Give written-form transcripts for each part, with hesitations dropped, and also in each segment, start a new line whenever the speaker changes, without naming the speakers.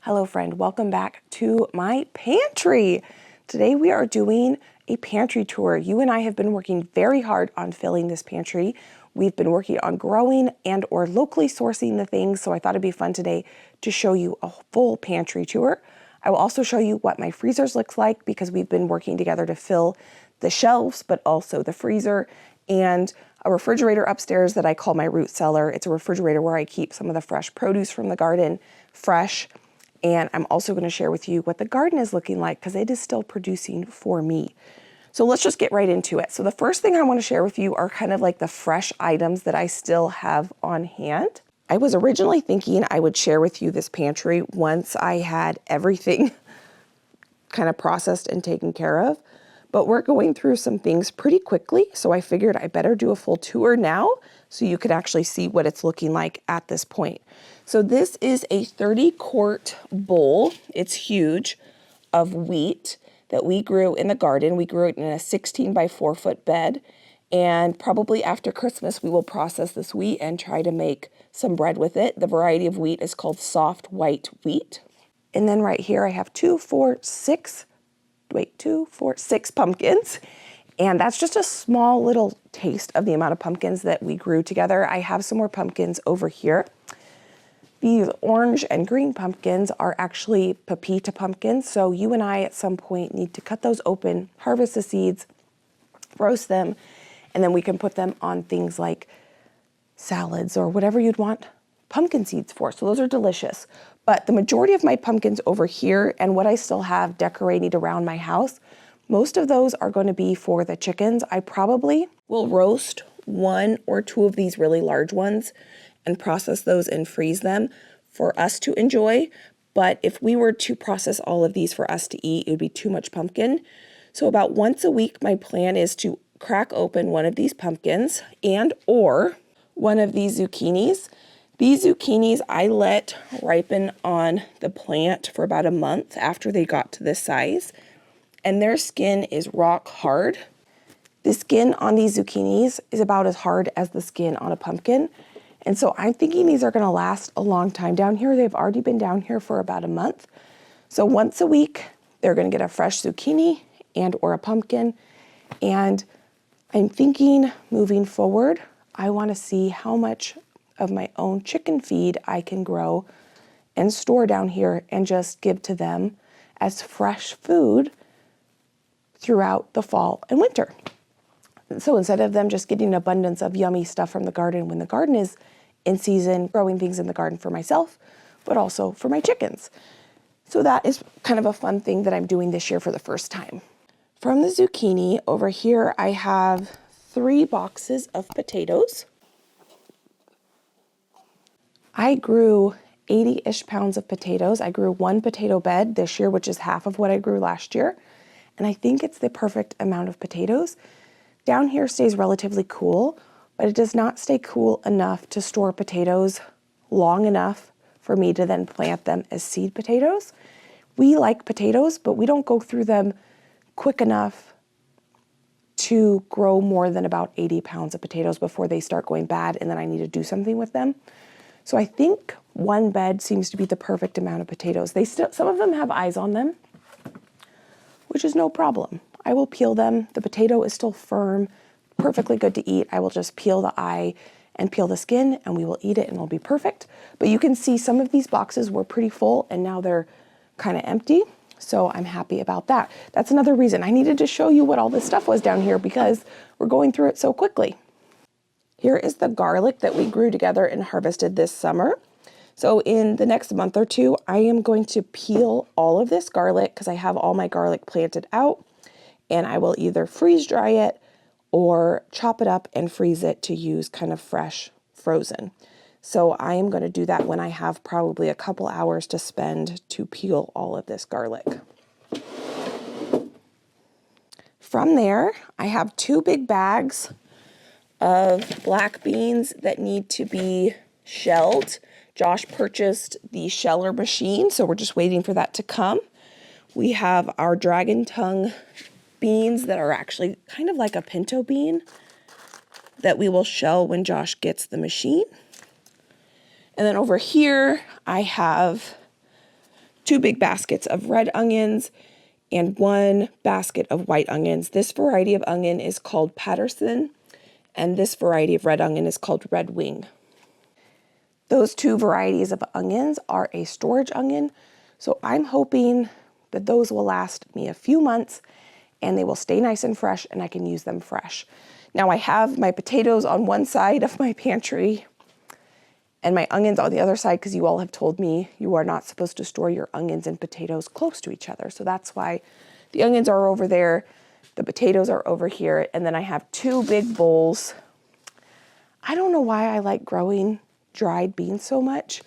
Hello friend, welcome back to my pantry. Today we are doing a pantry tour. You and I have been working very hard on filling this pantry. We've been working on growing and or locally sourcing the things, so I thought it'd be fun today to show you a full pantry tour. I will also show you what my freezers looks like because we've been working together to fill the shelves, but also the freezer and a refrigerator upstairs that I call my root cellar. It's a refrigerator where I keep some of the fresh produce from the garden fresh. And I'm also going to share with you what the garden is looking like because it is still producing for me. So let's just get right into it. So the first thing I want to share with you are kind of like the fresh items that I still have on hand. I was originally thinking I would share with you this pantry once I had everything kind of processed and taken care of, but we're going through some things pretty quickly. So I figured I better do a full tour now so you could actually see what it's looking like at this point. So this is a 30-quart bowl. It's huge, of wheat that we grew in the garden. We grew it in a 16 by 4 foot bed. And probably after Christmas, we will process this wheat and try to make some bread with it. The variety of wheat is called soft white wheat. And then right here, I have 6 pumpkins. And that's just a small little taste of the amount of pumpkins that we grew together. I have some more pumpkins over here. These orange and green pumpkins are actually pepita pumpkins. So you and I at some point need to cut those open, harvest the seeds, roast them, and then we can put them on things like salads or whatever you'd want pumpkin seeds for. So those are delicious. But the majority of my pumpkins over here and what I still have decorated around my house, most of those are going to be for the chickens. I probably will roast 1 or 2 of these really large ones and process those and freeze them for us to enjoy. But if we were to process all of these for us to eat, it would be too much pumpkin. So about once a week, my plan is to crack open one of these pumpkins and or one of these zucchinis. These zucchinis I let ripen on the plant for about a month after they got to this size, and their skin is rock hard. The skin on these zucchinis is about as hard as the skin on a pumpkin. And so I'm thinking these are going to last a long time down here. They've already been down here for about a month. So once a week, they're going to get a fresh zucchini and or a pumpkin. And I'm thinking moving forward, I want to see how much of my own chicken feed I can grow and store down here and just give to them as fresh food throughout the fall and winter. So instead of them just getting an abundance of yummy stuff from the garden when the garden is in season, growing things in the garden for myself, but also for my chickens. So that is kind of a fun thing that I'm doing this year for the first time. From the zucchini over here, I have 3 boxes of potatoes. I grew 80-ish pounds of potatoes. I grew 1 potato bed this year, which is half of what I grew last year. And I think it's the perfect amount of potatoes. Down here stays relatively cool, but it does not stay cool enough to store potatoes long enough for me to then plant them as seed potatoes. We like potatoes, but we don't go through them quick enough to grow more than about 80 pounds of potatoes before they start going bad and then I need to do something with them. So I think 1 bed seems to be the perfect amount of potatoes. Some of them have eyes on them, which is no problem. I will peel them. The potato is still firm, perfectly good to eat. I will just peel the eye and peel the skin and we will eat it and it'll be perfect. But you can see some of these boxes were pretty full and now they're kind of empty. So I'm happy about that. That's another reason I needed to show you what all this stuff was down here because we're going through it so quickly. Here is the garlic that we grew together and harvested this summer. So in the next month or 2, I am going to peel all of this garlic because I have all my garlic planted out. And I will either freeze dry it or chop it up and freeze it to use kind of fresh frozen. So I am going to do that when I have probably a couple hours to spend to peel all of this garlic. From there, I have 2 big bags of black beans that need to be shelled. Josh purchased the sheller machine, so we're just waiting for that to come. We have our dragon tongue beans that are actually kind of like a pinto bean that we will shell when Josh gets the machine. And then over here, I have 2 big baskets of red onions and 1 basket of white onions. This variety of onion is called Patterson, and this variety of red onion is called Red Wing. Those 2 varieties of onions are a storage onion, so I'm hoping that those will last me a few months and they will stay nice and fresh and I can use them fresh. Now I have my potatoes on one side of my pantry and my onions on the other side because you all have told me you are not supposed to store your onions and potatoes close to each other. So that's why the onions are over there, the potatoes are over here, and then I have 2 big bowls. I don't know why I like growing dried beans so much,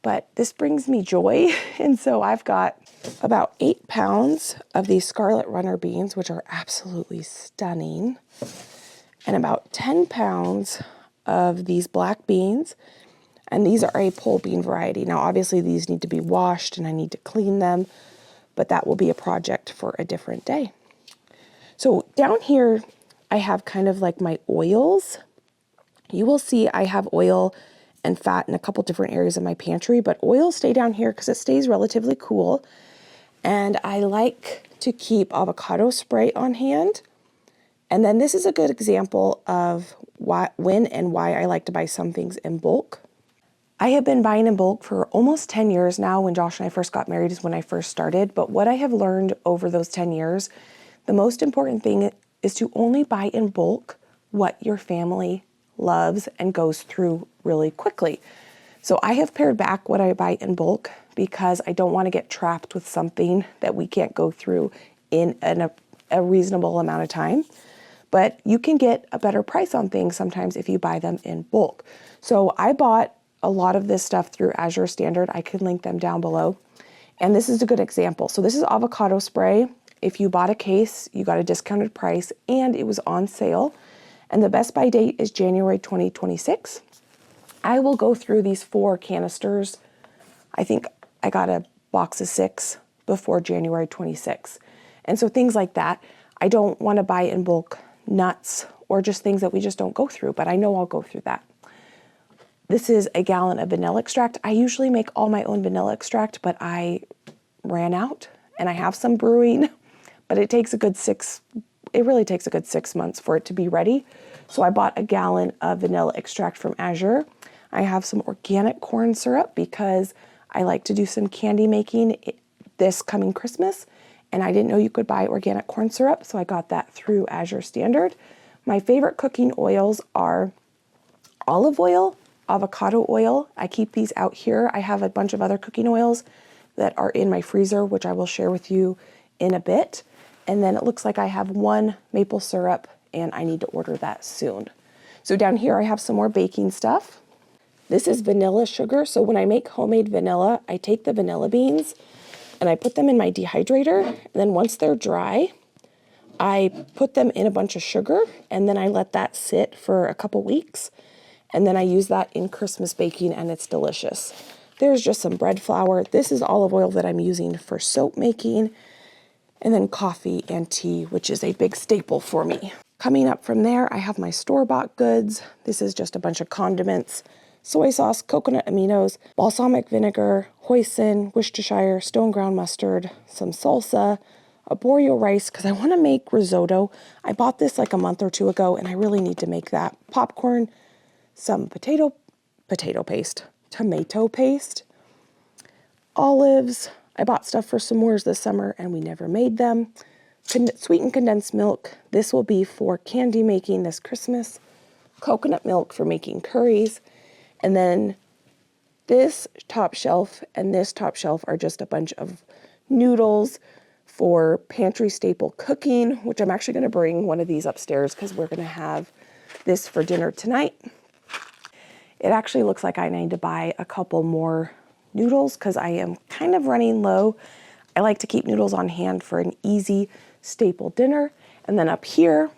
but this brings me joy. And so I've got about 8 pounds of these Scarlet Runner beans, which are absolutely stunning, and about 10 pounds of these black beans. And these are a pole bean variety. Now, obviously these need to be washed and I need to clean them, but that will be a project for a different day. So down here, I have kind of like my oils. You will see I have oil and fat in a couple different areas of my pantry, but oils stay down here because it stays relatively cool. And I like to keep avocado spray on hand. And then this is a good example of when and why I like to buy some things in bulk. I have been buying in bulk for almost 10 years now. When Josh and I first got married is when I first started. But what I have learned over those 10 years, the most important thing is to only buy in bulk what your family loves and goes through really quickly. So I have pared back what I buy in bulk because I don't want to get trapped with something that we can't go through in a reasonable amount of time. But you can get a better price on things sometimes if you buy them in bulk. So I bought a lot of this stuff through Azure Standard. I can link them down below. And this is a good example. So this is avocado spray. If you bought a case, you got a discounted price and it was on sale. And the best by date is January 2026. I will go through these 4 canisters. I think I got a box of 6 before January 26. And so things like that, I don't want to buy in bulk nuts or just things that we just don't go through, but I know I'll go through that. This is a gallon of vanilla extract. I usually make all my own vanilla extract, but I ran out and I have some brewing, but it takes a good 6 months for it to be ready. So I bought a gallon of vanilla extract from Azure. I have some organic corn syrup because I like to do some candy making this coming Christmas. And I didn't know you could buy organic corn syrup, so I got that through Azure Standard. My favorite cooking oils are olive oil, avocado oil. I keep these out here. I have a bunch of other cooking oils that are in my freezer, which I will share with you in a bit. And then it looks like I have 1 maple syrup and I need to order that soon. So down here I have some more baking stuff. This is vanilla sugar. So when I make homemade vanilla, I take the vanilla beans and I put them in my dehydrator. And then once they're dry, I put them in a bunch of sugar and then I let that sit for a couple weeks. And then I use that in Christmas baking and it's delicious. There's just some bread flour. This is olive oil that I'm using for soap making. And then coffee and tea, which is a big staple for me. Coming up from there, I have my store-bought goods. This is just a bunch of condiments, soy sauce, coconut aminos, balsamic vinegar, hoisin, Worcestershire, stone ground mustard, some salsa, arborio rice, because I want to make risotto. I bought this like a month or 2 ago, and I really need to make that. Popcorn, some tomato paste, olives. I bought stuff for s'mores this summer, and we never made them. Sweetened condensed milk. This will be for candy making this Christmas. Coconut milk for making curries. And then this top shelf and this top shelf are just a bunch of noodles for pantry staple cooking, which I'm actually going to bring one of these upstairs because we're going to have this for dinner tonight. It actually looks like I need to buy a couple more noodles because I am kind of running low. I like to keep noodles on hand for an easy staple dinner. And then up here,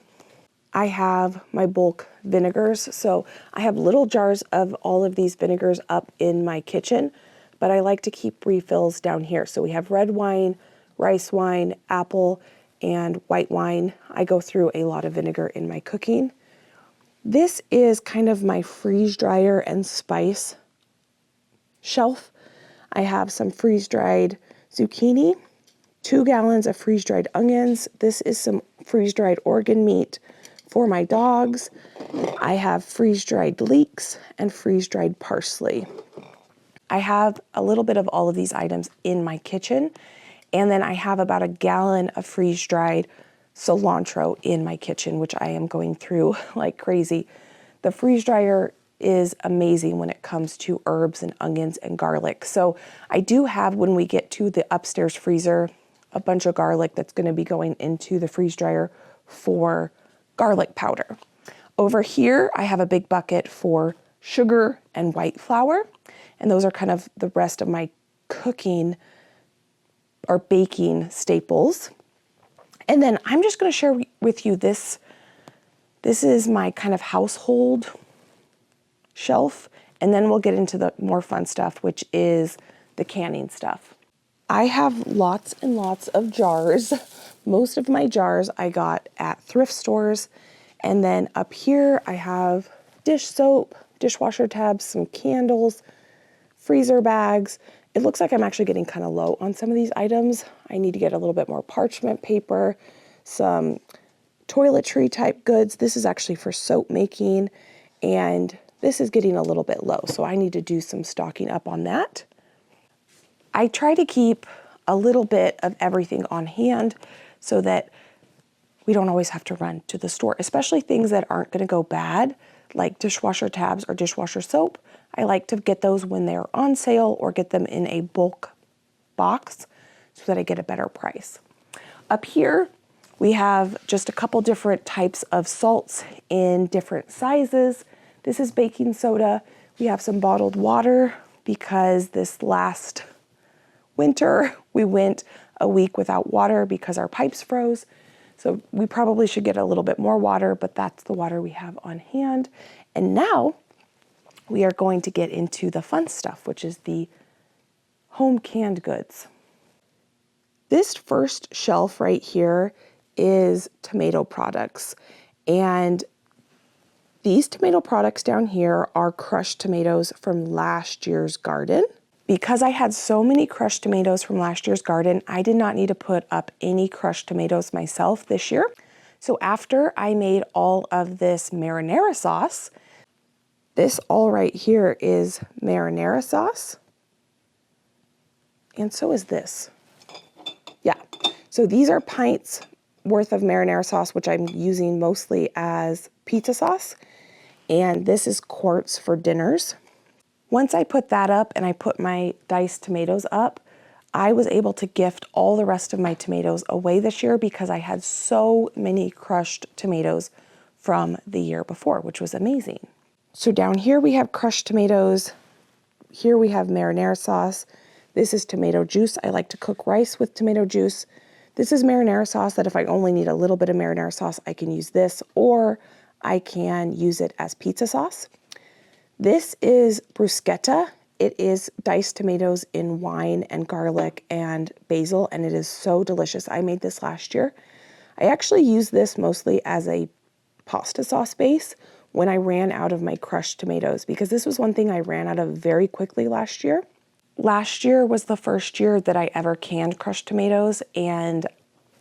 I have my bulk vinegars. So I have little jars of all of these vinegars up in my kitchen, but I like to keep refills down here. So we have red wine, rice wine, apple, and white wine. I go through a lot of vinegar in my cooking. This is kind of my freeze dryer and spice shelf. I have some freeze-dried zucchini, 2 gallons of freeze-dried onions. This is some freeze-dried organ meat for my dogs. I have freeze-dried leeks and freeze-dried parsley. I have a little bit of all of these items in my kitchen, and then I have about a gallon of freeze-dried cilantro in my kitchen, which I am going through like crazy. The freeze dryer is amazing when it comes to herbs and onions and garlic. So I do have, when we get to the upstairs freezer, a bunch of garlic that's going to be going into the freeze dryer for garlic powder. Over here, I have a big bucket for sugar and white flour, and those are kind of the rest of my cooking or baking staples. And then I'm just going to share with you this. This is my kind of household shelf, and then we'll get into the more fun stuff, which is the canning stuff. I have lots and lots of jars. Most of my jars I got at thrift stores. And then up here I have dish soap, dishwasher tabs, some candles, freezer bags. It looks like I'm actually getting kind of low on some of these items. I need to get a little bit more parchment paper, some toiletry type goods. This is actually for soap making, and this is getting a little bit low, so I need to do some stocking up on that. I try to keep a little bit of everything on hand so that we don't always have to run to the store, especially things that aren't going to go bad, like dishwasher tabs or dishwasher soap. I like to get those when they're on sale or get them in a bulk box so that I get a better price. Up here, we have just a couple different types of salts in different sizes. This is baking soda. We have some bottled water because this last winter we went a week without water because our pipes froze. So we probably should get a little bit more water, but that's the water we have on hand. And now we are going to get into the fun stuff, which is the home canned goods. This first shelf right here is tomato products. And these tomato products down here are crushed tomatoes from last year's garden. Because I had so many crushed tomatoes from last year's garden, I did not need to put up any crushed tomatoes myself this year. So after I made all of this marinara sauce, this all right here is marinara sauce. And so is this. Yeah, so these are pints worth of marinara sauce, which I'm using mostly as pizza sauce. And this is quarts for dinners. Once I put that up and I put my diced tomatoes up, I was able to gift all the rest of my tomatoes away this year because I had so many crushed tomatoes from the year before, which was amazing. So down here we have crushed tomatoes. Here we have marinara sauce. This is tomato juice. I like to cook rice with tomato juice. This is marinara sauce that if I only need a little bit of marinara sauce, I can use this, or I can use it as pizza sauce. This is bruschetta. It is diced tomatoes in wine and garlic and basil, and it is so delicious. I made this last year. I actually use this mostly as a pasta sauce base when I ran out of my crushed tomatoes, because this was one thing I ran out of very quickly last year. Last year was the first year that I ever canned crushed tomatoes, and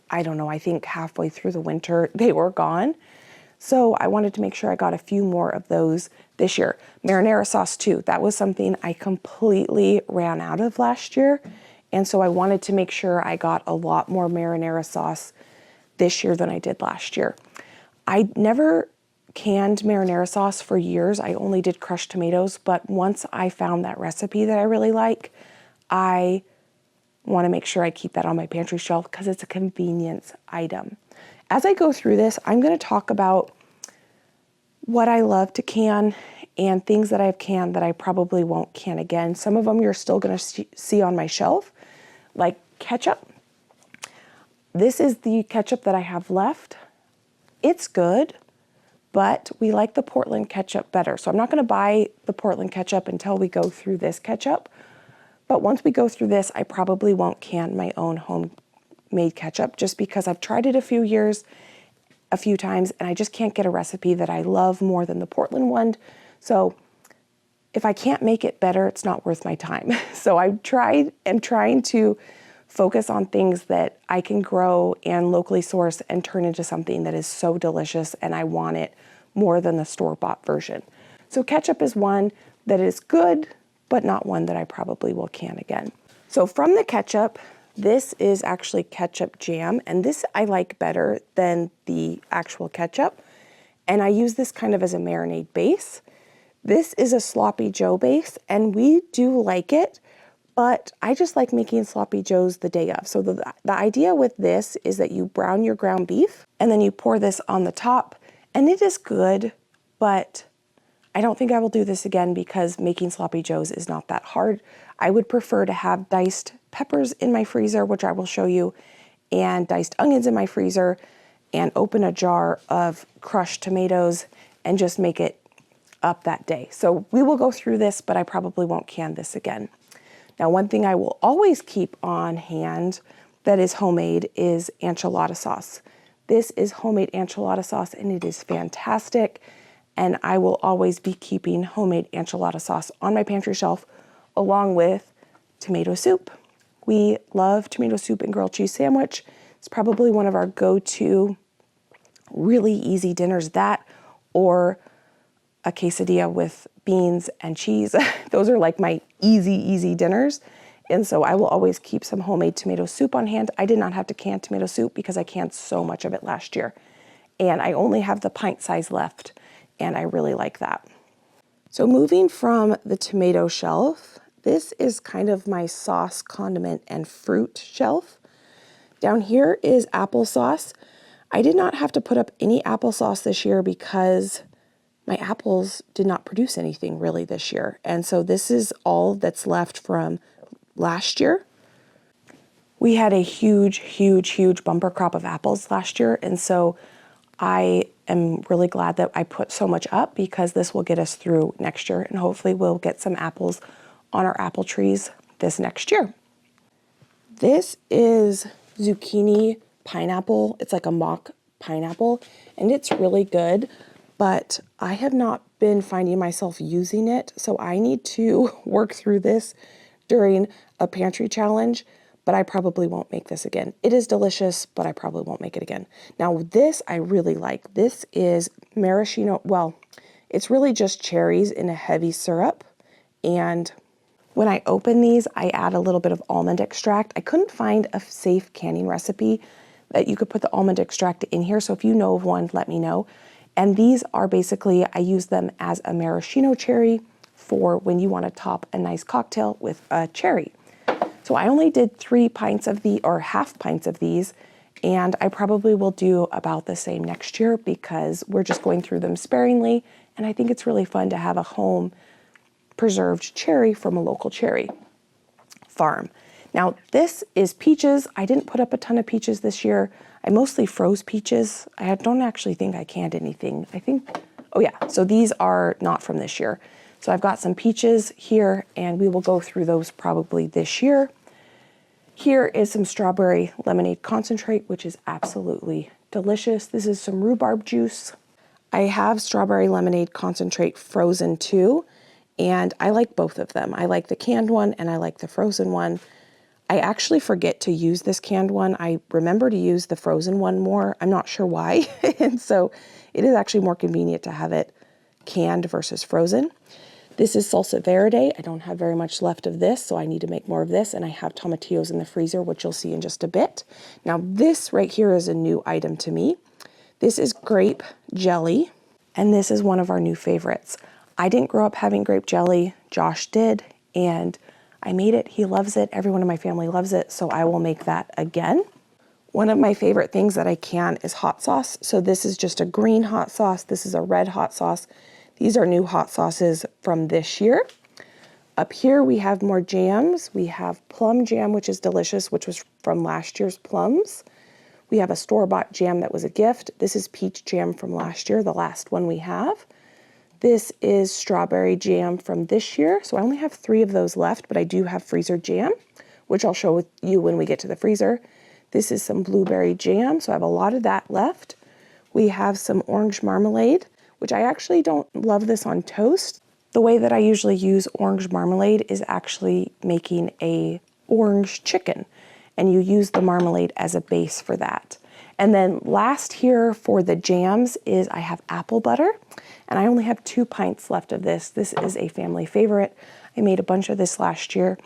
I don't know, I think halfway through the winter they were gone. So I wanted to make sure I got a few more of those this year. Marinara sauce too, that was something I completely ran out of last year. And so I wanted to make sure I got a lot more marinara sauce this year than I did last year. I never canned marinara sauce for years. I only did crushed tomatoes, but once I found that recipe that I really like, I want to make sure I keep that on my pantry shelf because it's a convenience item. As I go through this, I'm going to talk about what I love to can and things that I've canned that I probably won't can again. Some of them you're still going to see on my shelf, like ketchup. This is the ketchup that I have left. It's good, but we like the Portland ketchup better. So I'm not going to buy the Portland ketchup until we go through this ketchup. But once we go through this, I probably won't can my own homemade ketchup just because I've tried it a few times, and I just can't get a recipe that I love more than the Portland one. So if I can't make it better, it's not worth my time. So I'm trying to focus on things that I can grow and locally source and turn into something that is so delicious, and I want it more than the store-bought version. So ketchup is one that is good, but not one that I probably will can again. So from the ketchup, this is actually ketchup jam, and this I like better than the actual ketchup. And I use this kind of as a marinade base. This is a Sloppy Joe base, and we do like it, but I just like making Sloppy Joes the day of. So the idea with this is that you brown your ground beef, and then you pour this on the top, and it is good, but I don't think I will do this again because making Sloppy Joes is not that hard. I would prefer to have diced peppers in my freezer, which I will show you, and diced onions in my freezer, and open a jar of crushed tomatoes and just make it up that day. So we will go through this, but I probably won't can this again. Now, one thing I will always keep on hand that is homemade is enchilada sauce. This is homemade enchilada sauce, and it is fantastic. And I will always be keeping homemade enchilada sauce on my pantry shelf along with tomato soup. We love tomato soup and grilled cheese sandwich. It's probably one of our go-to really easy dinners, that or a quesadilla with beans and cheese. Those are like my easy dinners. And so I will always keep some homemade tomato soup on hand. I did not have to can tomato soup because I canned so much of it last year. And I only have the pint size left, and I really like that. So moving from the tomato shelf, this is kind of my sauce, condiment, and fruit shelf. Down here is applesauce. I did not have to put up any applesauce this year because my apples did not produce anything really this year. And so this is all that's left from last year. We had a huge bumper crop of apples last year. And so I am really glad that I put so much up because this will get us through next year. And hopefully we'll get some apples on our apple trees this next year. This is zucchini pineapple. It's like a mock pineapple, and it's really good, but I have not been finding myself using it, so I need to work through this during a pantry challenge, but I probably won't make this again. It is delicious, but I probably won't make it again. Now this I really like. This is maraschino, well, it's really just cherries in a heavy syrup, and when I open these, I add a little bit of almond extract. I couldn't find a safe canning recipe that you could put the almond extract in here, so if you know of one, let me know. And these are basically, I use them as a maraschino cherry for when you want to top a nice cocktail with a cherry. So I only did 3 pints of the, or half pints of these, and I probably will do about the same next year because we're just going through them sparingly, and I think it's really fun to have a home preserved cherry from a local cherry farm. Now this is peaches. I didn't put up a ton of peaches this year. I mostly froze peaches. I don't actually think I canned anything. I think, oh yeah, so these are not from this year. So I've got some peaches here, and we will go through those probably this year. Here is some strawberry lemonade concentrate, which is absolutely delicious. This is some rhubarb juice. I have strawberry lemonade concentrate frozen too, and I like both of them. I like the canned one and I like the frozen one. I actually forget to use this canned one. I remember to use the frozen one more. I'm not sure why. And so it is actually more convenient to have it canned versus frozen. This is salsa verde. I don't have very much left of this, so I need to make more of this. And I have tomatillos in the freezer, which you'll see in just a bit. Now this right here is a new item to me. This is grape jelly, and this is one of our new favorites. I didn't grow up having grape jelly. Josh did, and I made it. He loves it. Everyone in my family loves it, so I will make that again. One of my favorite things that I can is hot sauce. So this is just a green hot sauce. This is a red hot sauce. These are new hot sauces from this year. Up here we have more jams. We have plum jam, which is delicious, which was from last year's plums. We have a store-bought jam that was a gift. This is peach jam from last year, the last one we have. This is strawberry jam from this year. So I only have 3 of those left, but I do have freezer jam, which I'll show with you when we get to the freezer. This is some blueberry jam, so I have a lot of that left. We have some orange marmalade, which I actually don't love this on toast. The way that I usually use orange marmalade is actually making a orange chicken, and you use the marmalade as a base for that. And then last here for the jams is I have apple butter, and I only have 2 pints left of this. This is a family favorite. I made a bunch of this last year,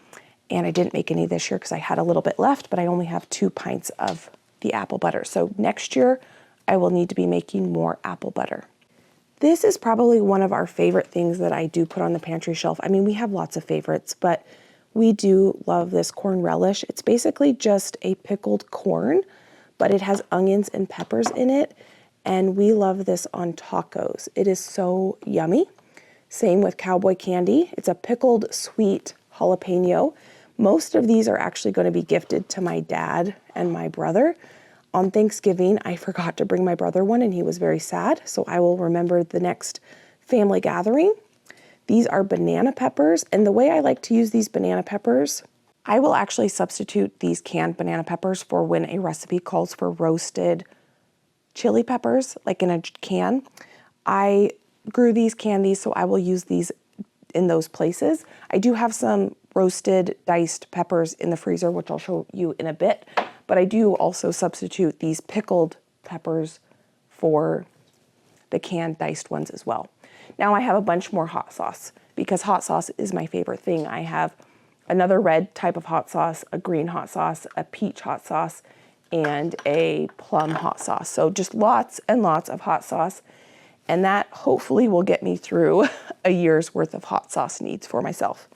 and I didn't make any this year because I had a little bit left, but I only have 2 pints of the apple butter. So next year, I will need to be making more apple butter. This is probably one of our favorite things that I do put on the pantry shelf. I mean, we have lots of favorites, but we do love this corn relish. It's basically just a pickled corn, but it has onions and peppers in it, and we love this on tacos. It is so yummy. Same with cowboy candy. It's a pickled sweet jalapeno. Most of these are actually going to be gifted to my dad and my brother. On Thanksgiving, I forgot to bring my brother one, and he was very sad, so I will remember the next family gathering. These are banana peppers, and the way I like to use these banana peppers, I will actually substitute these canned banana peppers for when a recipe calls for roasted chili peppers, like in a can. I grew these, canned these, so I will use these in those places. I do have some roasted diced peppers in the freezer, which I'll show you in a bit, but I do also substitute these pickled peppers for the canned diced ones as well. Now I have a bunch more hot sauce because hot sauce is my favorite thing. I have another red type of hot sauce, a green hot sauce, a peach hot sauce, and a plum hot sauce. So just lots and lots of hot sauce. And that hopefully will get me through a year's worth of hot sauce needs for myself.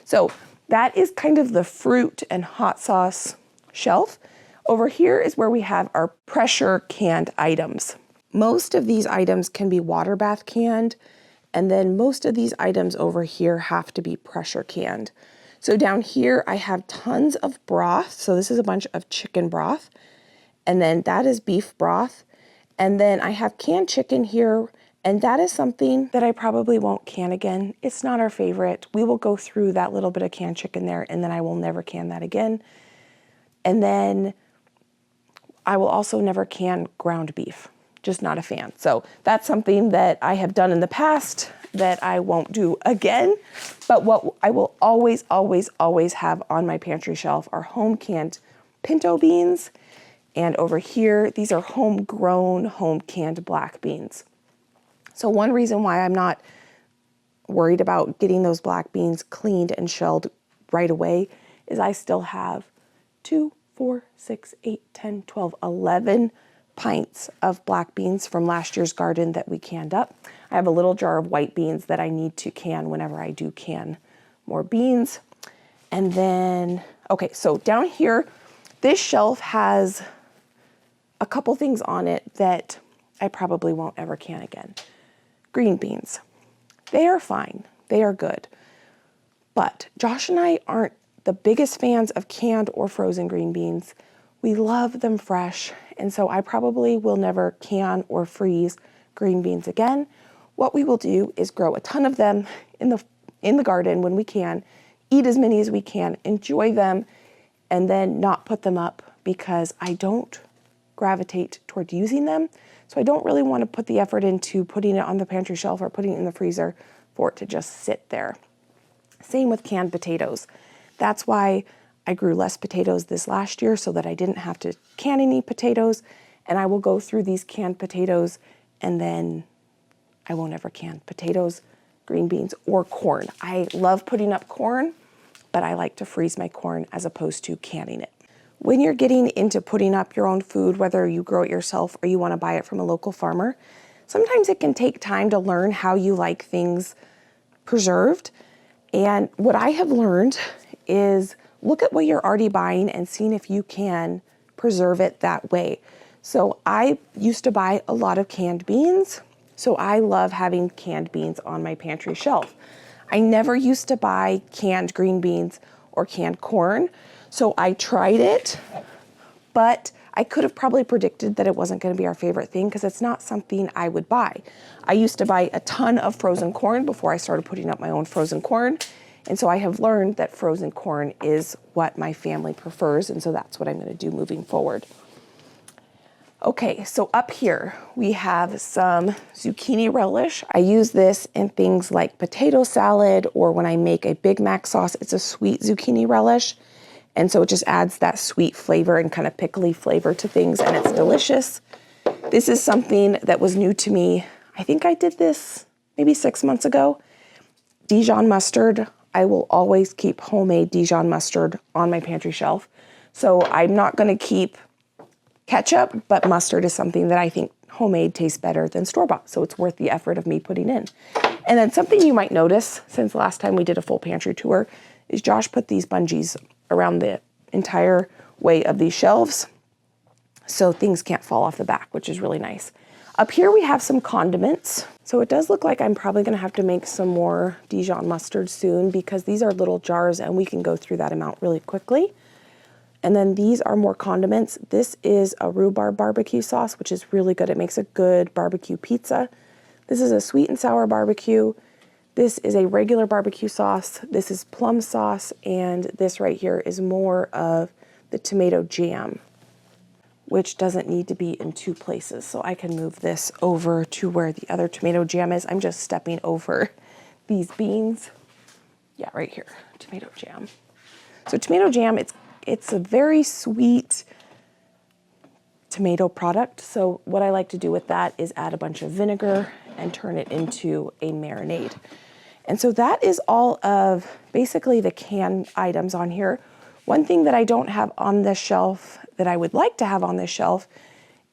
So that is kind of the fruit and hot sauce shelf. Over here is where we have our pressure canned items. Most of these items can be water bath canned, and then most of these items over here have to be pressure canned. So down here I have tons of broth. So this is a bunch of chicken broth, and then that is beef broth. And then I have canned chicken here, and that is something that I probably won't can again. It's not our favorite. We will go through that little bit of canned chicken there, and then I will never can that again. And then I will also never can ground beef. Just not a fan. So that's something that I have done in the past that I won't do again. But what I will always, always, always have on my pantry shelf are home canned pinto beans. And over here, these are homegrown, home canned black beans. So one reason why I'm not worried about getting those black beans cleaned and shelled right away is I still have 2, 4, 6, 8, 10, 12, 11 pints of black beans from last year's garden that we canned up. I have a little jar of white beans that I need to can whenever I do can more beans. And then, okay, so down here, this shelf has a couple things on it that I probably won't ever can again. Green beans. They are fine. They are good. But Josh and I aren't the biggest fans of canned or frozen green beans. We love them fresh, and so I probably will never can or freeze green beans again. What we will do is grow a ton of them in the garden when we can, eat as many as we can, enjoy them, and then not put them up because I don't gravitate toward using them. So I don't really want to put the effort into putting it on the pantry shelf or putting it in the freezer for it to just sit there. Same with canned potatoes. That's why I grew less potatoes this last year so that I didn't have to can any potatoes, and I will go through these canned potatoes and then I won't ever can potatoes, green beans, or corn. I love putting up corn, but I like to freeze my corn as opposed to canning it. When you're getting into putting up your own food, whether you grow it yourself or you want to buy it from a local farmer, sometimes it can take time to learn how you like things preserved. And what I have learned is look at what you're already buying and seeing if you can preserve it that way. So I used to buy a lot of canned beans, so I love having canned beans on my pantry shelf. I never used to buy canned green beans or canned corn, so I tried it, but I could have probably predicted that it wasn't going to be our favorite thing because it's not something I would buy. I used to buy a ton of frozen corn before I started putting up my own frozen corn. And so I have learned that frozen corn is what my family prefers, and so that's what I'm going to do moving forward. Okay, so up here we have some zucchini relish. I use this in things like potato salad, or when I make a Big Mac sauce, it's a sweet zucchini relish. And so it just adds that sweet flavor and kind of pickly flavor to things, and it's delicious. This is something that was new to me. I think I did this maybe 6 months ago. Dijon mustard. I will always keep homemade Dijon mustard on my pantry shelf. So I'm not gonna keep ketchup, but mustard is something that I think homemade tastes better than store-bought, so it's worth the effort of me putting in. And then something you might notice since last time we did a full pantry tour is Josh put these bungees around the entire way of these shelves so things can't fall off the back, which is really nice. Up here we have some condiments. So it does look like I'm probably gonna have to make some more Dijon mustard soon, because these are little jars and we can go through that amount really quickly. And then these are more condiments. This is a rhubarb barbecue sauce, which is really good. It makes a good barbecue pizza. This is a sweet and sour barbecue. This is a regular barbecue sauce. This is plum sauce. And this right here is more of the tomato jam, which doesn't need to be in two places. So I can move this over to where the other tomato jam is. I'm just stepping over these beans. Yeah, right here, tomato jam. So tomato jam, it's a very sweet tomato product. So what I like to do with that is add a bunch of vinegar and turn it into a marinade. And so that is all of basically the canned items on here. One thing that I don't have on this shelf that I would like to have on this shelf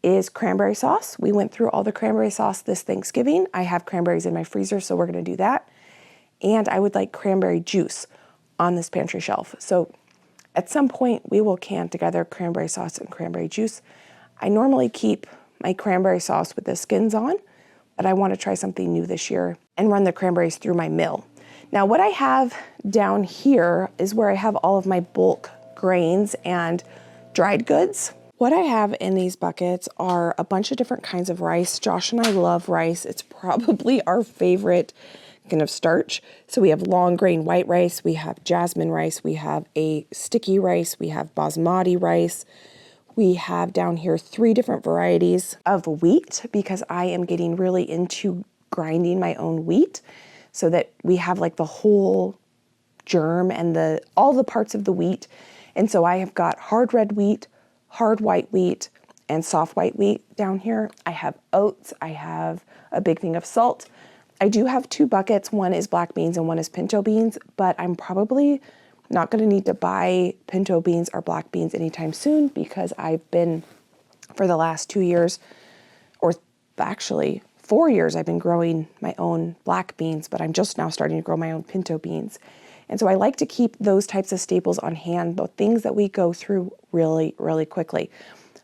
is cranberry sauce. We went through all the cranberry sauce this Thanksgiving. I have cranberries in my freezer, so we're gonna do that. And I would like cranberry juice on this pantry shelf. So at some point, we will can together cranberry sauce and cranberry juice. I normally keep my cranberry sauce with the skins on, but I want to try something new this year and run the cranberries through my mill. Now, what I have down here is where I have all of my bulk grains and dried goods. What I have in these buckets are a bunch of different kinds of rice. Josh and I love rice. It's probably our favorite kind of starch. So we have long grain white rice, we have jasmine rice, we have a sticky rice, we have basmati rice. We have down here 3 different varieties of wheat, because I am getting really into grinding my own wheat so that we have like the whole germ and all the parts of the wheat. And so I have got hard red wheat, hard white wheat, and soft white wheat down here. I have oats, I have a big thing of salt. I do have 2 buckets. One is black beans and one is pinto beans, but I'm probably not going to need to buy pinto beans or black beans anytime soon, because I've been, for the last 2 years, or actually 4 years, I've been growing my own black beans, but I'm just now starting to grow my own pinto beans. And so I like to keep those types of staples on hand, but things that we go through really, really quickly.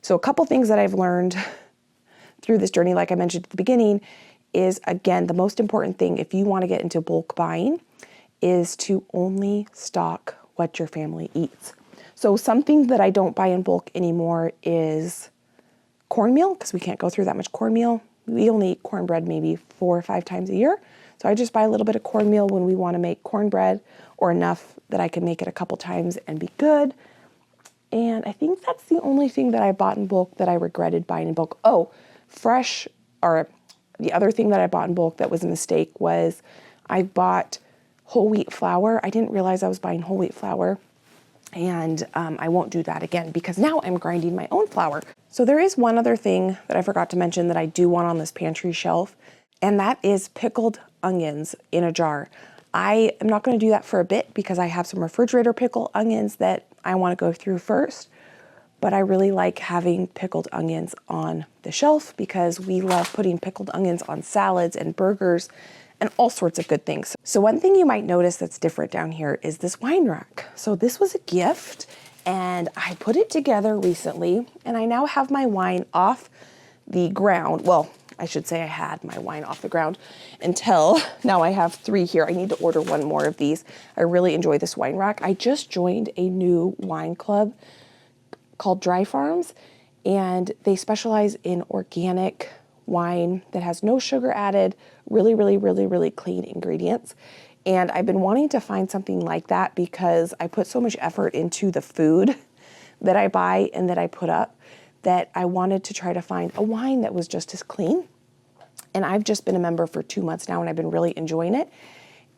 So a couple things that I've learned through this journey, like I mentioned at the beginning, is, again, the most important thing if you want to get into bulk buying is to only stock what your family eats. So something that I don't buy in bulk anymore is cornmeal, because we can't go through that much cornmeal. We only eat cornbread maybe 4 or 5 times a year. So I just buy a little bit of cornmeal when we want to make cornbread, or enough that I can make it a couple times and be good. And I think that's the only thing that I bought in bulk that I regretted buying in bulk. Oh, fresh, or the other thing that I bought in bulk that was a mistake was I bought whole wheat flour. I didn't realize I was buying whole wheat flour, and I won't do that again, because now I'm grinding my own flour. So there is one other thing that I forgot to mention that I do want on this pantry shelf, and that is pickled onions in a jar. I am not going to do that for a bit because I have some refrigerator pickled onions that I want to go through first. But I really like having pickled onions on the shelf because we love putting pickled onions on salads and burgers and all sorts of good things. So one thing you might notice that's different down here is this wine rack. So this was a gift and I put it together recently, and I now have my wine off the ground. Well, I should say I had my wine off the ground until now I have 3 here. I need to order one more of these. I really enjoy this wine rack. I just joined a new wine club called Dry Farms, and they specialize in organic wine that has no sugar added, really clean ingredients. And I've been wanting to find something like that because I put so much effort into the food that I buy and that I put up that I wanted to try to find a wine that was just as clean. And I've just been a member for 2 months now, and I've been really enjoying it.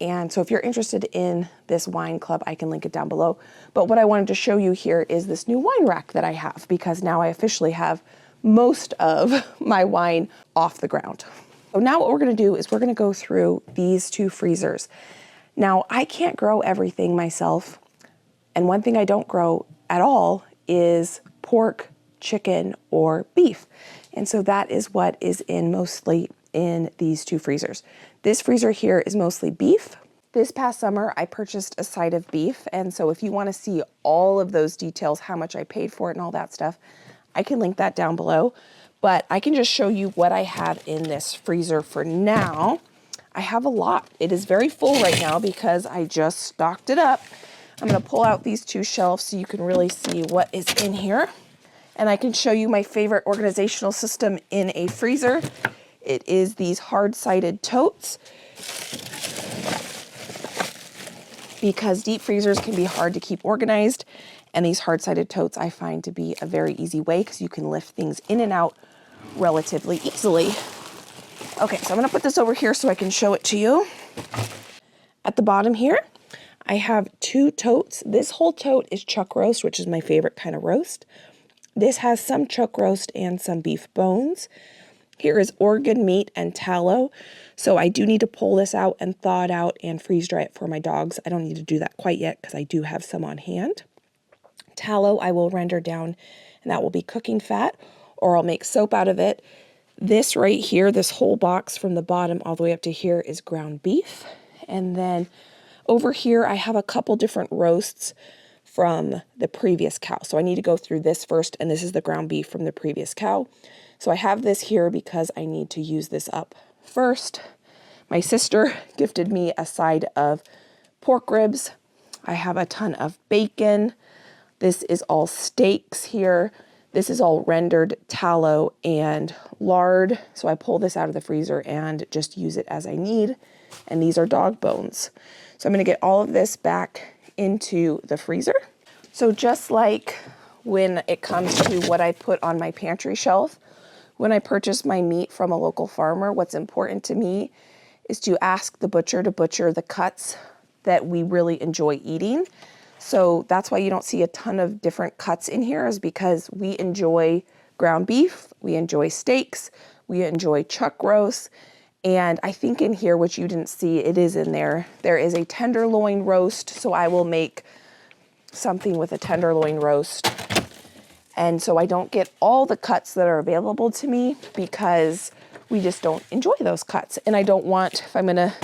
And so if you're interested in this wine club, I can link it down below. But what I wanted to show you here is this new wine rack that I have, because now I officially have most of my wine off the ground. So now what we're gonna do is we're gonna go through these 2 freezers. Now, I can't grow everything myself. And one thing I don't grow at all is pork, chicken, or beef. And so that is what is mostly in these 2 freezers. This freezer here is mostly beef. This past summer, I purchased a side of beef. And so if you want to see all of those details, how much I paid for it and all that stuff, I can link that down below. But I can just show you what I have in this freezer for now. I have a lot. It is very full right now because I just stocked it up. I'm going to pull out these 2 shelves so you can really see what is in here. And I can show you my favorite organizational system in a freezer. It is these hard-sided totes, because deep freezers can be hard to keep organized, and these hard-sided totes I find to be a very easy way because you can lift things in and out relatively easily. Okay, so I'm gonna put this over here so I can show it to you. At the bottom here, I have 2 totes. This whole tote is chuck roast, which is my favorite kind of roast. This has some chuck roast and some beef bones. Here is organ meat and tallow. So I do need to pull this out and thaw it out and freeze dry it for my dogs. I don't need to do that quite yet because I do have some on hand. Tallow I will render down, and that will be cooking fat, or I'll make soap out of it. This right here, this whole box from the bottom all the way up to here, is ground beef. And then over here I have a couple different roasts from the previous cow. So I need to go through this first, and this is the ground beef from the previous cow. So I have this here because I need to use this up first. My sister gifted me a side of pork ribs. I have a ton of bacon. This is all steaks here. This is all rendered tallow and lard. So I pull this out of the freezer and just use it as I need. And these are dog bones. So I'm gonna get all of this back into the freezer. So just like when it comes to what I put on my pantry shelf, when I purchase my meat from a local farmer, what's important to me is to ask the butcher to butcher the cuts that we really enjoy eating. So that's why you don't see a ton of different cuts in here, is because we enjoy ground beef, we enjoy steaks, we enjoy chuck roast. And I think in here, which you didn't see, it is in there, there is a tenderloin roast. So I will make something with a tenderloin roast. And so I don't get all the cuts that are available to me because we just don't enjoy those cuts. And I don't want, if I'm gonna,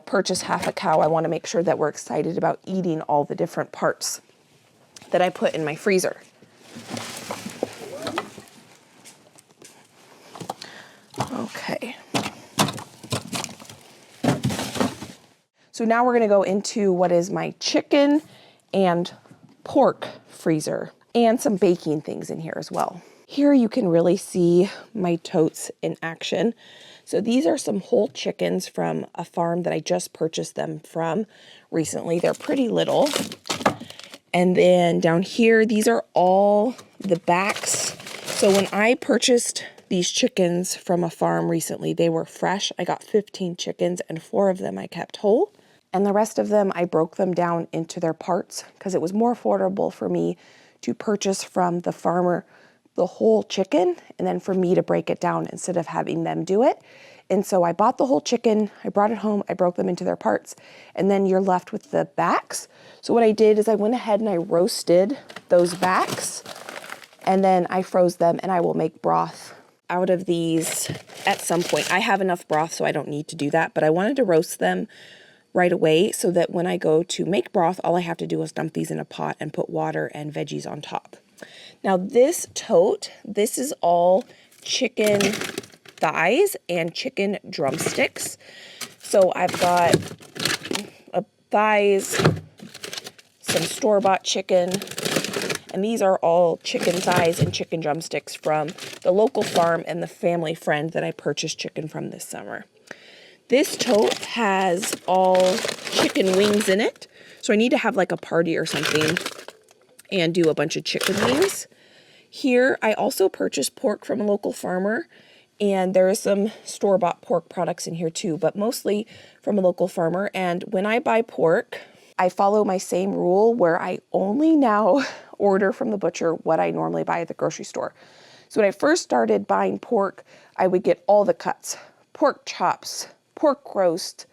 purchase half a cow, I wanna make sure that we're excited about eating all the different parts that I put in my freezer. Okay. So now we're gonna go into what is my chicken and pork freezer, and some baking things in here as well. Here you can really see my totes in action. So these are some whole chickens from a farm that I just purchased them from recently. They're pretty little. And then down here, these are all the backs. So when I purchased these chickens from a farm recently, they were fresh. I got 15 chickens and 4 of them I kept whole. And the rest of them, I broke them down into their parts because it was more affordable for me to purchase from the farmer the whole chicken and then for me to break it down instead of having them do it. And so I bought the whole chicken, I brought it home, I broke them into their parts, and then you're left with the backs. So what I did is I went ahead and I roasted those backs, and then I froze them, and I will make broth out of these at some point. I have enough broth so I don't need to do that, but I wanted to roast them right away so that when I go to make broth, all I have to do is dump these in a pot and put water and veggies on top. Now this tote, this is all chicken thighs and chicken drumsticks. So I've got thighs, some store-bought chicken, and these are all chicken thighs and chicken drumsticks from the local farm and the family friend that I purchased chicken from this summer. This tote has all chicken wings in it. So I need to have like a party or something and do a bunch of chicken wings. Here, I also purchased pork from a local farmer, and there is some store-bought pork products in here too, but mostly from a local farmer. And when I buy pork, I follow my same rule where I only now order from the butcher what I normally buy at the grocery store. So when I first started buying pork, I would get all the cuts, pork chops, pork roast,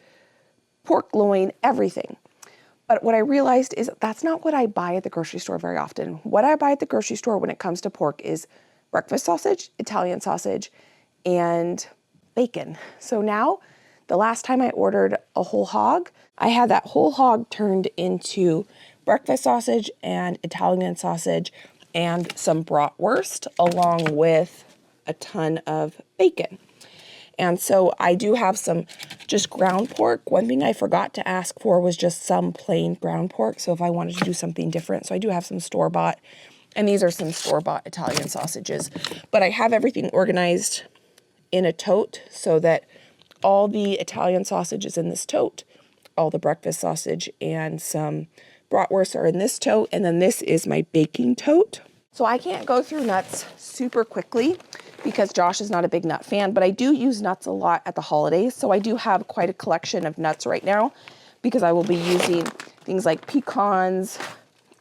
pork loin, everything. But what I realized is that's not what I buy at the grocery store very often. What I buy at the grocery store when it comes to pork is breakfast sausage, Italian sausage, and bacon. So now, the last time I ordered a whole hog, I had that whole hog turned into breakfast sausage and Italian sausage and some bratwurst along with a ton of bacon. And so I do have some just ground pork. One thing I forgot to ask for was just some plain ground pork. So if I wanted to do something different, so I do have some store-bought, and these are some store-bought Italian sausages. But I have everything organized in a tote so that all the Italian sausage is in this tote, all the breakfast sausage and some bratwurst are in this tote, and then this is my baking tote. So I can't go through nuts super quickly because Josh is not a big nut fan, but I do use nuts a lot at the holidays. So I do have quite a collection of nuts right now because I will be using things like pecans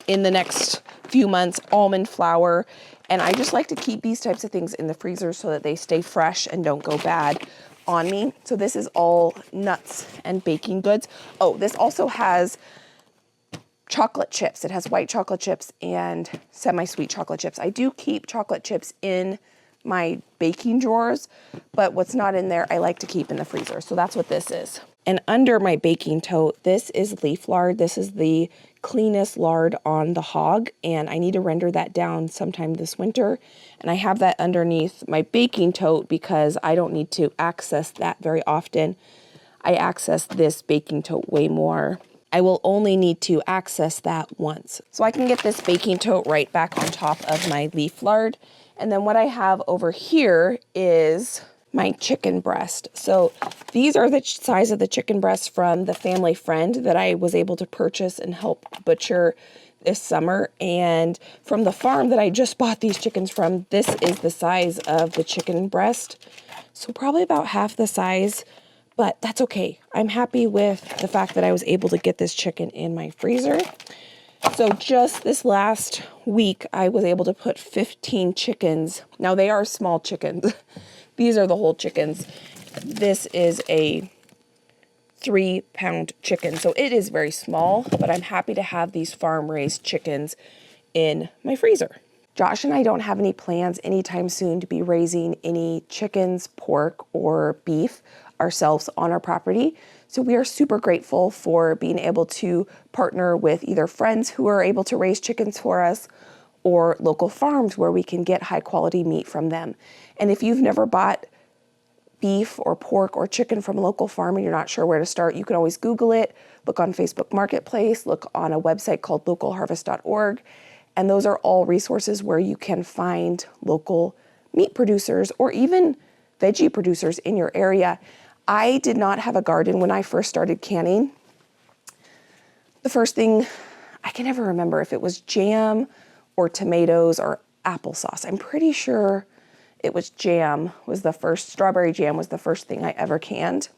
in the next few months, almond flour, and I just like to keep these types of things in the freezer so that they stay fresh and don't go bad on me. So this is all nuts and baking goods. Oh, this also has chocolate chips. It has white chocolate chips and semi-sweet chocolate chips. I do keep chocolate chips in my baking drawers, but what's not in there, I like to keep in the freezer. So that's what this is. And under my baking tote, this is leaf lard. This is the cleanest lard on the hog, and I need to render that down sometime this winter. And I have that underneath my baking tote because I don't need to access that very often. I access this baking tote way more. I will only need to access that once. So I can get this baking tote right back on top of my leaf lard. And then what I have over here is my chicken breast. So these are the size of the chicken breasts from the family friend that I was able to purchase and help butcher this summer. And from the farm that I just bought these chickens from, this is the size of the chicken breast. So probably about half the size, but that's okay. I'm happy with the fact that I was able to get this chicken in my freezer. So just this last week, I was able to put 15 chickens. Now they are small chickens. These are the whole chickens. This is a 3-pound chicken. So it is very small, but I'm happy to have these farm-raised chickens in my freezer. Josh and I don't have any plans anytime soon to be raising any chickens, pork, or beef ourselves on our property. So we are super grateful for being able to partner with either friends who are able to raise chickens for us or local farms where we can get high quality meat from them. And if you've never bought beef or pork or chicken from a local farm and you're not sure where to start, you can always Google it, look on Facebook Marketplace, look on a website called localharvest.org. And those are all resources where you can find local meat producers or even veggie producers in your area. I did not have a garden when I first started canning. The first thing, I can never remember if it was jam or tomatoes or applesauce. I'm pretty sure it was jam was the first, strawberry jam was the first thing I ever canned.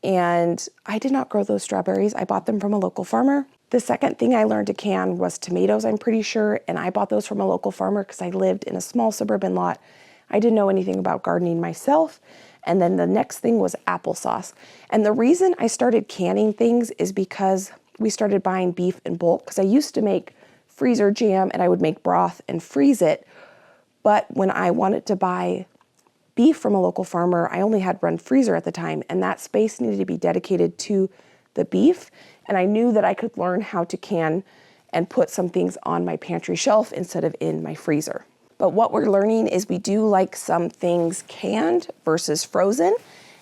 And I did not grow those strawberries. I bought them from a local farmer. The second thing I learned to can was tomatoes, I'm pretty sure, and I bought those from a local farmer because I lived in a small suburban lot. I didn't know anything about gardening myself. And then the next thing was applesauce. And the reason I started canning things is because we started buying beef in bulk, because I used to make freezer jam and I would make broth and freeze it. But when I wanted to buy beef from a local farmer, I only had one freezer at the time, and that space needed to be dedicated to the beef. And I knew that I could learn how to can and put some things on my pantry shelf instead of in my freezer. But what we're learning is we do like some things canned versus frozen,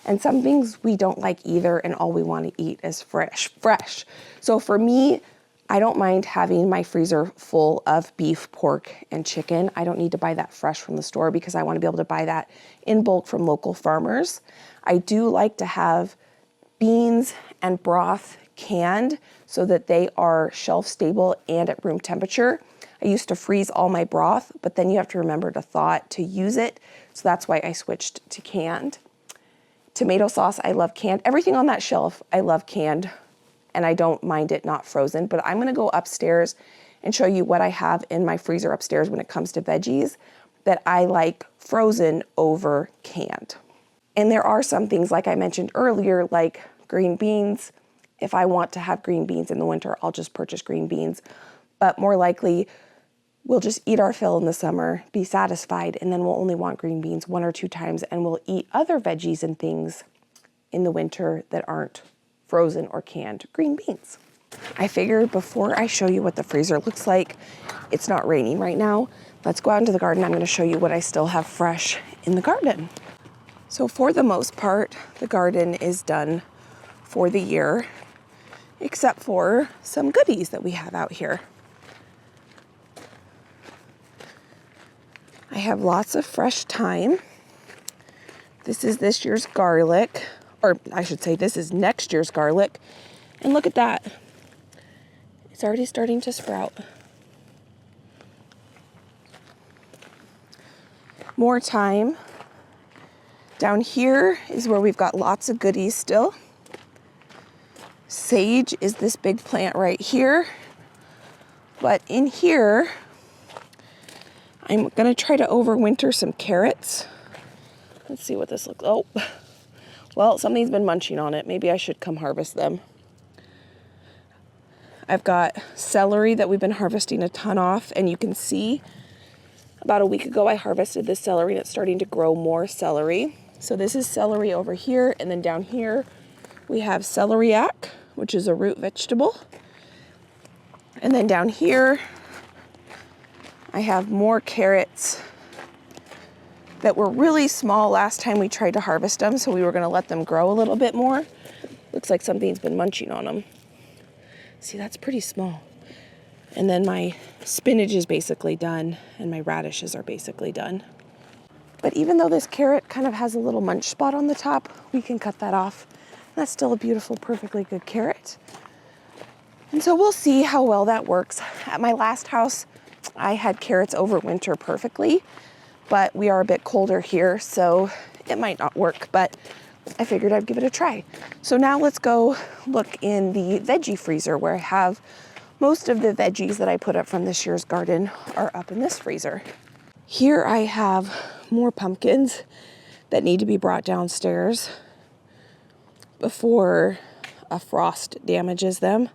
and some things we don't like either, and all we want to eat is fresh. So for me, I don't mind having my freezer full of beef, pork, and chicken. I don't need to buy that fresh from the store because I want to be able to buy that in bulk from local farmers. I do like to have beans and broth canned so that they are shelf stable and at room temperature. I used to freeze all my broth, but then you have to remember to thaw it to use it. So that's why I switched to canned. Tomato sauce, I love canned. Everything on that shelf, I love canned, and I don't mind it not frozen. But I'm gonna go upstairs and show you what I have in my freezer upstairs when it comes to veggies that I like frozen over canned. And there are some things, like I mentioned earlier, like green beans. If I want to have green beans in the winter, I'll just purchase green beans. But more likely, we'll just eat our fill in the summer, be satisfied, and then we'll only want green beans 1 or 2 times, and we'll eat other veggies and things in the winter that aren't frozen or canned green beans. I figured before I show you what the freezer looks like, it's not raining right now. Let's go out into the garden. I'm going to show you what I still have fresh in the garden. So for the most part, the garden is done for the year, except for some goodies that we have out here. I have lots of fresh thyme. This is this year's garlic, or I should say this is next year's garlic. And look at that. It's already starting to sprout. More thyme. Down here is where we've got lots of goodies still. Sage is this big plant right here. But in here, I'm gonna try to overwinter some carrots. Let's see what this looks like. Oh, well, something's been munching on it. Maybe I should come harvest them. I've got celery that we've been harvesting a ton off, and you can see about a week ago I harvested this celery and it's starting to grow more celery. So this is celery over here, and then down here we have celeriac, which is a root vegetable. And then down here I have more carrots that were really small last time we tried to harvest them, so we were gonna let them grow a little bit more. Looks like something's been munching on them. See, that's pretty small. And then my spinach is basically done, and my radishes are basically done. But even though this carrot kind of has a little munch spot on the top, we can cut that off. That's still a beautiful, perfectly good carrot. And so we'll see how well that works. At my last house, I had carrots over winter perfectly, but we are a bit colder here, so it might not work, but I figured I'd give it a try. So now let's go look in the veggie freezer where I have most of the veggies that I put up from this year's garden are up in this freezer. Here I have more pumpkins that need to be brought downstairs before a frost damages them.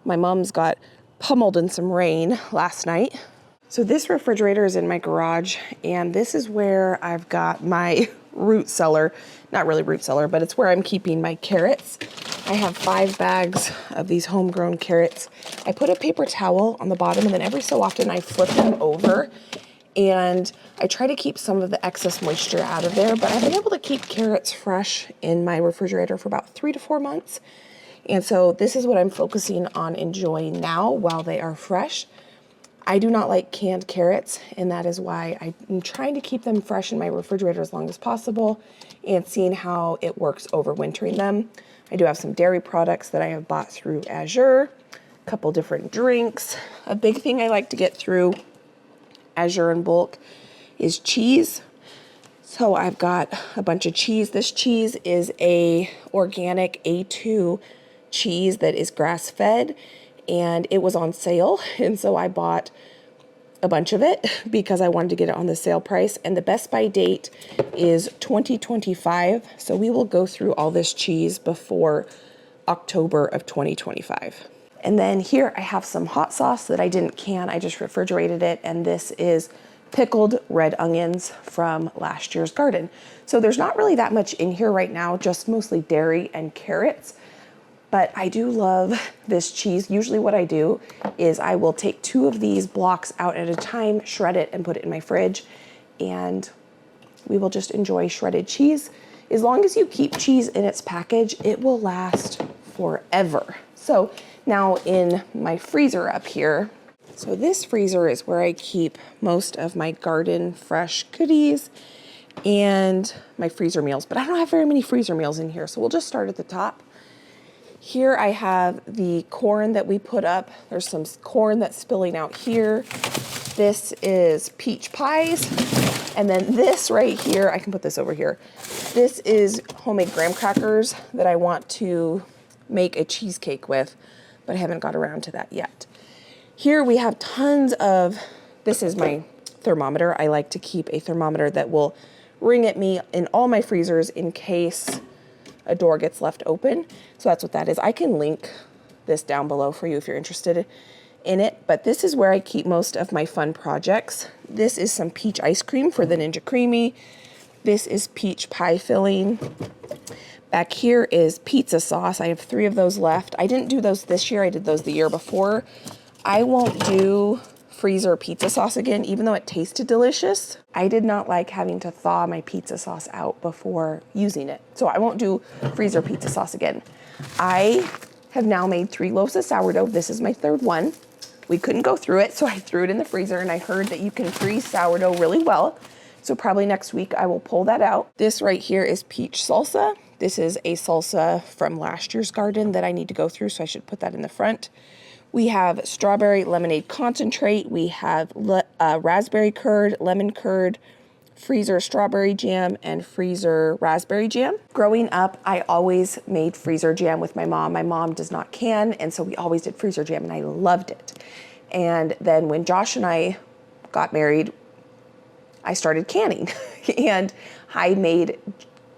My mom's got pummeled in some rain last night. So this refrigerator is in my garage, and this is where I've got my root cellar. Not really root cellar, but it's where I'm keeping my carrots. I have 5 bags of these homegrown carrots. I put a paper towel on the bottom, and then every so often I flip them over, and I try to keep some of the excess moisture out of there, but I've been able to keep carrots fresh in my refrigerator for about 3 to 4 months. And so this is what I'm focusing on enjoying now while they are fresh. I do not like canned carrots, and that is why I'm trying to keep them fresh in my refrigerator as long as possible and seeing how it works overwintering them. I do have some dairy products that I have bought through Azure, a couple different drinks. A big thing I like to get through Azure in bulk is cheese. So I've got a bunch of cheese. This cheese is a organic A2 cheese that is grass-fed, and it was on sale, and so I bought a bunch of it because I wanted to get it on the sale price, and the best by date is 2025, so we will go through all this cheese before October of 2025. And then here I have some hot sauce that I didn't can, I just refrigerated it, and this is pickled red onions from last year's garden. So there's not really that much in here right now, just mostly dairy and carrots. But I do love this cheese. Usually what I do is I will take 2 of these blocks out at a time, shred it, and put it in my fridge, and we will just enjoy shredded cheese. As long as you keep cheese in its package, it will last forever. So now in my freezer up here, so this freezer is where I keep most of my garden fresh goodies and my freezer meals, but I don't have very many freezer meals in here, so we'll just start at the top. Here I have the corn that we put up. There's some corn that's spilling out here. This is peach pies. And then this right here, I can put this over here. This is homemade graham crackers that I want to make a cheesecake with, but I haven't got around to that yet. Here we have tons of, this is my thermometer. I like to keep a thermometer that will ring at me in all my freezers in case a door gets left open. So that's what that is. I can link this down below for you if you're interested in it, but this is where I keep most of my fun projects. This is some peach ice cream for the Ninja Creamy. This is peach pie filling. Back here is pizza sauce. I have 3 of those left. I didn't do those this year. I did those the year before. I won't do freezer pizza sauce again, even though it tasted delicious. I did not like having to thaw my pizza sauce out before using it. So I won't do freezer pizza sauce again. I have now made 3 loaves of sourdough. This is my 3rd one. We couldn't go through it, so I threw it in the freezer, and I heard that you can freeze sourdough really well. So probably next week I will pull that out. This right here is peach salsa. This is a salsa from last year's garden that I need to go through, so I should put that in the front. We have strawberry lemonade concentrate. We have raspberry curd, lemon curd, freezer strawberry jam, and freezer raspberry jam. Growing up, I always made freezer jam with my mom. My mom does not can, and so we always did freezer jam, and I loved it. And then when Josh and I got married, I started canning, and I made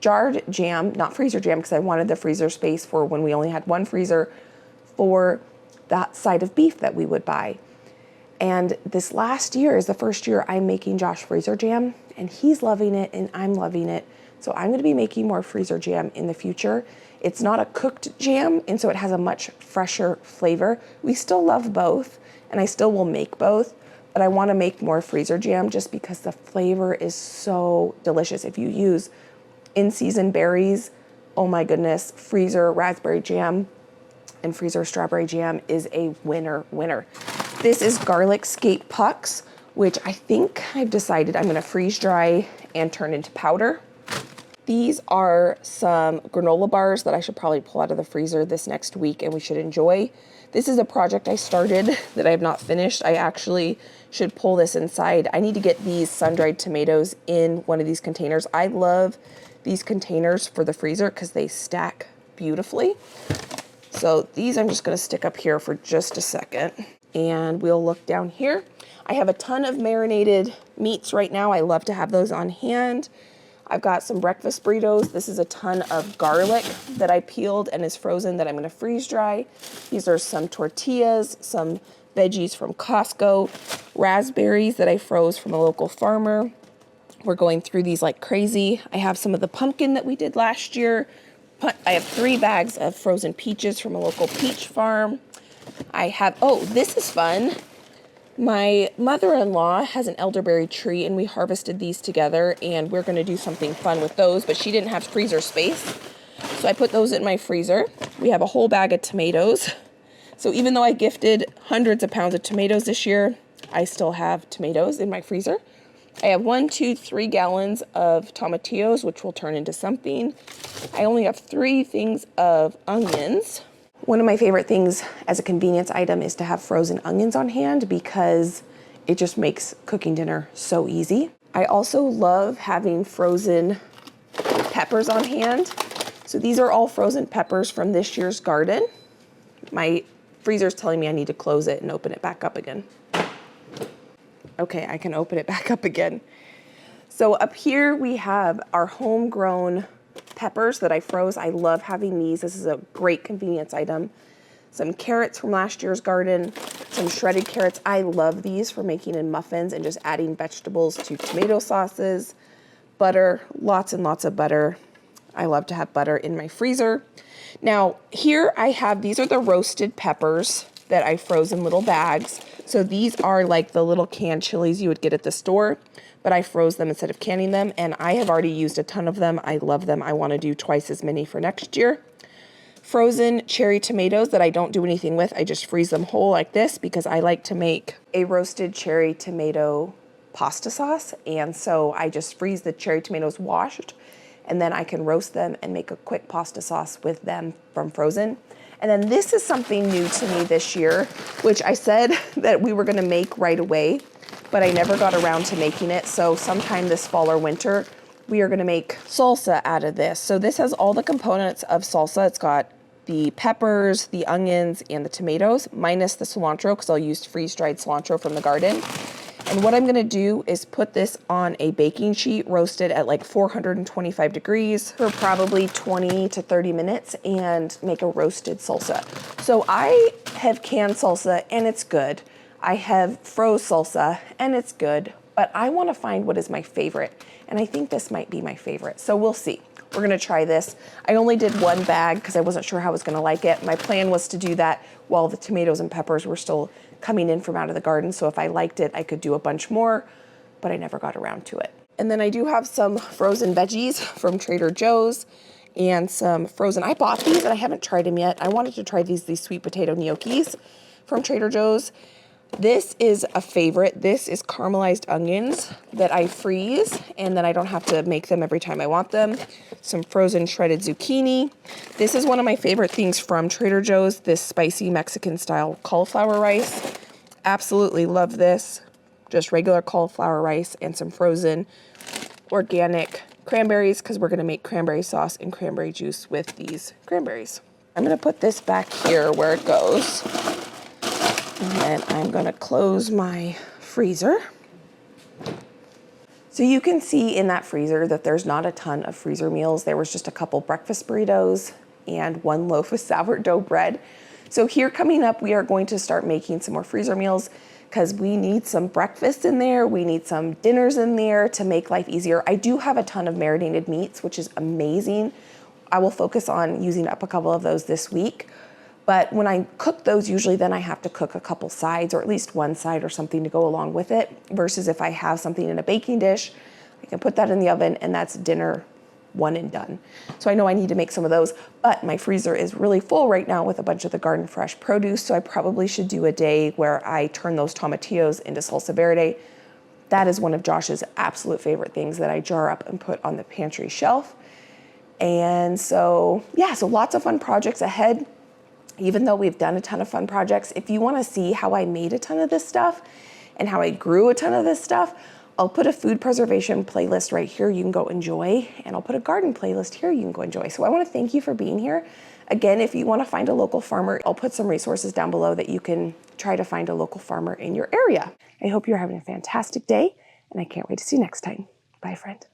jarred jam, not freezer jam, because I wanted the freezer space for when we only had one freezer for that side of beef that we would buy. And this last year is the first year I'm making Josh freezer jam, and he's loving it and I'm loving it. So I'm going to be making more freezer jam in the future. It's not a cooked jam, and so it has a much fresher flavor. We still love both, and I still will make both, but I want to make more freezer jam just because the flavor is so delicious. If you use in-season berries, oh my goodness, freezer raspberry jam and freezer strawberry jam is a winner. This is garlic skate pucks, which I think I've decided I'm going to freeze dry and turn into powder. These are some granola bars that I should probably pull out of the freezer this next week and we should enjoy. This is a project I started that I have not finished. I actually should pull this inside. I need to get these sun-dried tomatoes in one of these containers. I love these containers for the freezer because they stack beautifully. So these I'm just going to stick up here for just a second, and we'll look down here. I have a ton of marinated meats right now. I love to have those on hand. I've got some breakfast burritos. This is a ton of garlic that I peeled and is frozen that I'm going to freeze dry. These are some tortillas, some veggies from Costco, raspberries that I froze from a local farmer. We're going through these like crazy. I have some of the pumpkin that we did last year. I have 3 bags of frozen peaches from a local peach farm. I have, oh, this is fun. My mother-in-law has an elderberry tree, and we harvested these together, and we're going to do something fun with those, but she didn't have freezer space, so I put those in my freezer. We have a whole bag of tomatoes. So even though I gifted hundreds of pounds of tomatoes this year, I still have tomatoes in my freezer. I have 3 gallons of tomatillos, which will turn into something. I only have 3 things of onions. One of my favorite things as a convenience item is to have frozen onions on hand because it just makes cooking dinner so easy. I also love having frozen peppers on hand. So these are all frozen peppers from this year's garden. My freezer's telling me I need to close it and open it back up again. Okay, I can open it back up again. So up here we have our homegrown peppers that I froze. I love having these. This is a great convenience item. Some carrots from last year's garden, some shredded carrots. I love these for making in muffins and just adding vegetables to tomato sauces. Butter, lots and lots of butter. I love to have butter in my freezer. Now here I have, these are the roasted peppers that I froze in little bags. So these are like the little canned chilies you would get at the store, but I froze them instead of canning them, and I have already used a ton of them. I love them. I want to do twice as many for next year. Frozen cherry tomatoes that I don't do anything with. I just freeze them whole like this because I like to make a roasted cherry tomato pasta sauce, and so I just freeze the cherry tomatoes washed, and then I can roast them and make a quick pasta sauce with them from frozen. And then this is something new to me this year, which I said that we were gonna make right away, but I never got around to making it. So sometime this fall or winter, we are gonna make salsa out of this. So this has all the components of salsa. It's got the peppers, the onions, and the tomatoes, minus the cilantro, because I'll use freeze-dried cilantro from the garden. And what I'm gonna do is put this on a baking sheet, roasted at like 425 degrees for probably 20 to 30 minutes, and make a roasted salsa. So I have canned salsa and it's good. I have froze salsa and it's good, but I wanna find what is my favorite. And I think this might be my favorite. So we'll see. We're gonna try this. I only did one bag because I wasn't sure how I was gonna like it. My plan was to do that while the tomatoes and peppers were still coming in from out of the garden. So if I liked it, I could do a bunch more, but I never got around to it. And then I do have some frozen veggies from Trader Joe's and some frozen, I bought these and I haven't tried them yet. I wanted to try these sweet potato gnocchis from Trader Joe's. This is a favorite. This is caramelized onions that I freeze, and then I don't have to make them every time I want them. Some frozen shredded zucchini. This is one of my favorite things from Trader Joe's, this spicy Mexican style cauliflower rice. Absolutely love this. Just regular cauliflower rice and some frozen organic cranberries, because we're gonna make cranberry sauce and cranberry juice with these cranberries. I'm gonna put this back here where it goes. And then I'm gonna close my freezer. So you can see in that freezer that there's not a ton of freezer meals. There was just a couple breakfast burritos and one loaf of sourdough bread. So here coming up, we are going to start making some more freezer meals because we need some breakfast in there. We need some dinners in there to make life easier. I do have a ton of marinated meats, which is amazing. I will focus on using up a couple of those this week. But when I cook those, usually then I have to cook a couple sides, or at least one side or something to go along with it, versus if I have something in a baking dish, I can put that in the oven and that's dinner one and done. So I know I need to make some of those, but my freezer is really full right now with a bunch of the garden fresh produce, so I probably should do a day where I turn those tomatillos into salsa verde. That is one of Josh's absolute favorite things that I jar up and put on the pantry shelf. And so, yeah, so lots of fun projects ahead. Even though we've done a ton of fun projects, if you want to see how I made a ton of this stuff and how I grew a ton of this stuff, I'll put a food preservation playlist right here you can go enjoy, and I'll put a garden playlist here you can go enjoy. So I want to thank you for being here. Again, if you want to find a local farmer, I'll put some resources down below that you can try to find a local farmer in your area. I hope you're having a fantastic day, and I can't wait to see you next time. Bye, friend.